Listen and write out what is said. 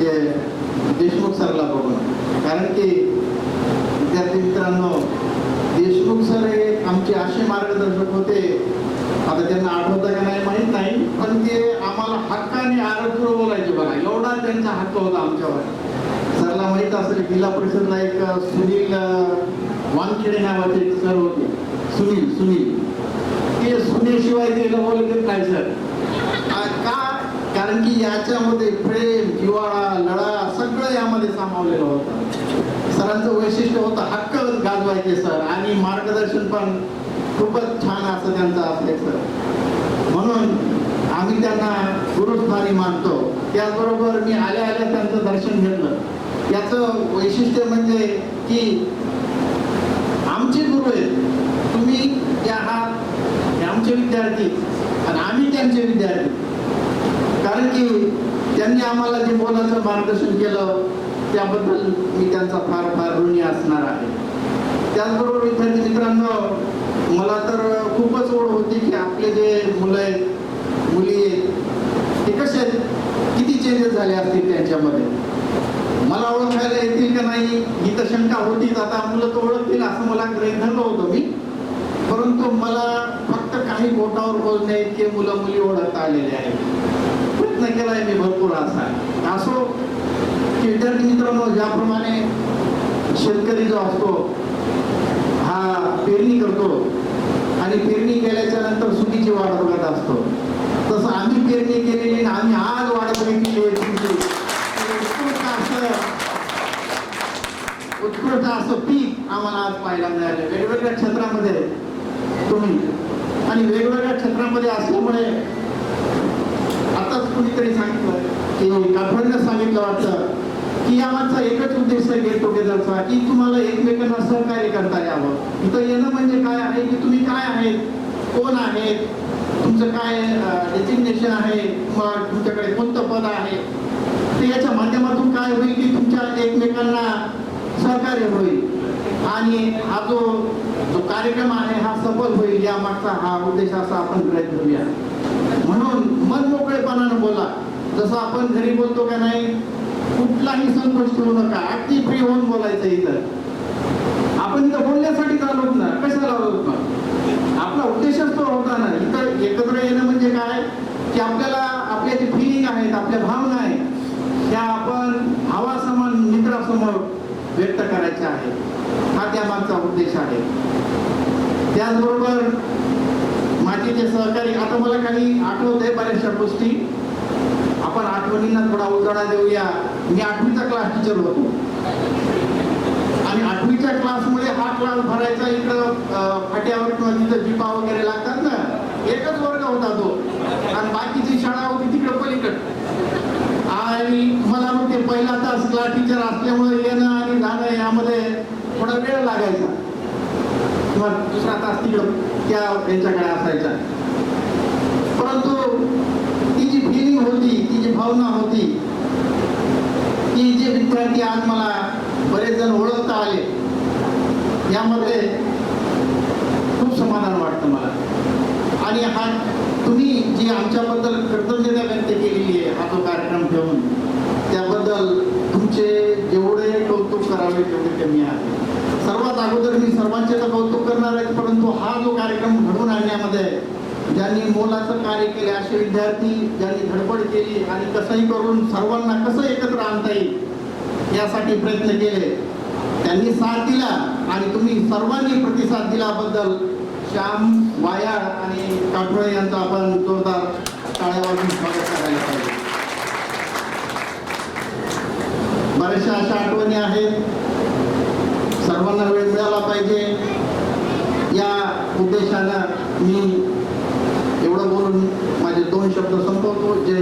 म्हणजे देशमुख सरला बघून. कारण की विद्यार्थी मित्रांनो, देशमुख सर हे आमचे असे मार्गदर्शक होते, आता त्यांना आठवतं का नाही माहीत नाही, पण ते आम्हाला हक्काने आरक्षण बोलायचे बघा, एवढा त्यांचा हक्क होता आमच्यावर. सरला माहीत असेल, जिल्हा परिषदला एक सुनील वानखेडे नावाचे एक सर होते, सुनील ते सुनेशिवाय ते बोलत नाही सर. का? कारण की याच्यामध्ये प्रेम, जिव्हाळा, लढा सगळं यामध्ये सामावलेलं होतं. सरांचं वैशिष्ट्य होतं हक्क गाजवायचे सर, आणि मार्गदर्शन पण खूपच छान असं त्यांचं असायचं. म्हणून आम्ही त्यांना गुरुस्थानी मानतो. त्याचबरोबर मी आल्या त्यांचं दर्शन घेतलं. याचं वैशिष्ट्य म्हणजे की आमचे गुरु आहेत, तुम्ही त्या आहात आमचे विद्यार्थी आणि आम्ही त्यांचे विद्यार्थी. कारण की त्यांनी आम्हाला जे मोलाचं मार्गदर्शन केलं त्याबद्दल मी त्यांचा फार फार ऋणी असणार आहे. त्याचबरोबर विद्यार्थी मित्रांनो, मला तर खूपच ओढ होती की आपले जे मुलं आहेत, मुली आहेत, ते कसे आहेत, किती चेंजेस झाले असतील त्यांच्यामध्ये. मला ओळखायला येतील का नाही ही तर शंका होतीच. आता मुलं तर ओळखतील असं मला गृहीत धरलं होतं मी, परंतु मला फक्त काही बोटावर बोलणे इतके मुलं मुली ओळखता आलेले आहेत. प्रयत्न केलाय मी भरपूर असा. असो की विद्यार्थी मित्रांनो, ज्याप्रमाणे शेतकरी जो असतो हा पेरणी करतो आणि पेरणी केल्याच्या नंतर सुगीची वाट बघत असतो, तसं आम्ही पेरणी केलेली आणि आम्ही आज वाट बघितली उत्कृष्ट असं पीक आम्हाला आज पाहायला मिळालं वेगवेगळ्या क्षेत्रामध्ये तुम्ही. आणि वेगवेगळ्या क्षेत्रामध्ये असल्यामुळे आताच कुणीतरी सांगितलं की काठवडनं सांगितलं वाटतं की यामागचा एकच उद्देश आहे गेट टुगेदरचा, की तुम्हाला एकमेकांना सहकार्य करता यावं. इथं येणं म्हणजे काय आहे की तुम्ही काय आहेत, कोण आहेत, तुमचं काय डेजिग्नेशन आहे, मग तुमच्याकडे कोणतं पद आहे, ते याच्या माध्यमातून काय होईल की तुमच्या एकमेकांना सहकार्य होईल आणि हा जो कार्यक्रम आहे हा सफल होईल. या मागचा हा उद्देश असा आपण प्रयत्न करूया. म्हणून मन मोकळेपणानं बोला. जसं आपण घरी बोलतो का नाही, कुठलाही संकोच ठेवू नका, अगदी फ्री होऊन बोलायचं. इथं आपण इथं बोलण्यासाठी चालू ना, कशाला आलोत ना, आपला उद्देशच तो होता ना. इथं एकत्र येणं म्हणजे काय की आपल्याला आपल्या जे फिलिंग आहेत, आपल्या भावना आहेत, त्या आपण भावासमान मित्रासमोर व्यक्त करायच्या आहेत. हा त्यामागचा उद्देश आहे. त्याचबरोबर माझे जे सहकारी, आता मला काही आठवत आहे बऱ्याचशा गोष्टी, आपण आठवणींना थोडा उजाळा देऊया. मी 8वीचा क्लास टीचर होतो आणि 8वीच्या क्लासमुळे हा क्लास भरायचा. इकडं फाट्यावर किंवा तिथं जिपा वगैरे लागतात ना, एकच वर्ग होता तो आणि बाकीची शाळा होती तिकडं पलीकडं. आणि मला मग ते पहिला तास क्लास टीचर असल्यामुळे येणं आणि जाणं यामध्ये थोडा वेळ लागायचा, किंवा दुसरा तास तिकडं त्या यांच्याकडे असायचा. परंतु ती जी फिलिंग होती, ती जी भावना होती, ती जे विद्यार्थी आज मला बरेच जण ओळखता आले, यामध्ये खूप समाधान वाटतं मला. आणि हा तुम्ही जी आमच्याबद्दल कृतज्ञता व्यक्त केलेली आहे हा जो कार्यक्रम ठेवून, त्याबद्दल तुमचे जेवढे कौतुक करावे तेवढे कमी आहे. सर्वात अगोदर मी सर्वांचे तर कौतुक करणार आहे, परंतु हा जो कार्यक्रम घडवून आणण्यामध्ये ज्यांनी मोलाचं कार्य केले असे विद्यार्थी, ज्यांनी धडपड केली आणि कसंही करून सर्वांना कसं एकत्र आणता येईल यासाठी प्रयत्न केले, त्यांनी साथ दिला आणि तुम्ही सर्वांनी प्रतिसाद दिल्याबद्दल श्याम वायाळ आणि काठोळे यांचं आपण जोरदार टाळ्या वाजवून स्वागत करायला पाहिजे. बऱ्याचशा अशा आठवणी आहेत, सर्वांना वेळ मिळाला पाहिजे. या उद्देशानं मी एवढं बोलून माझे 2 शब्द संपवतो. जे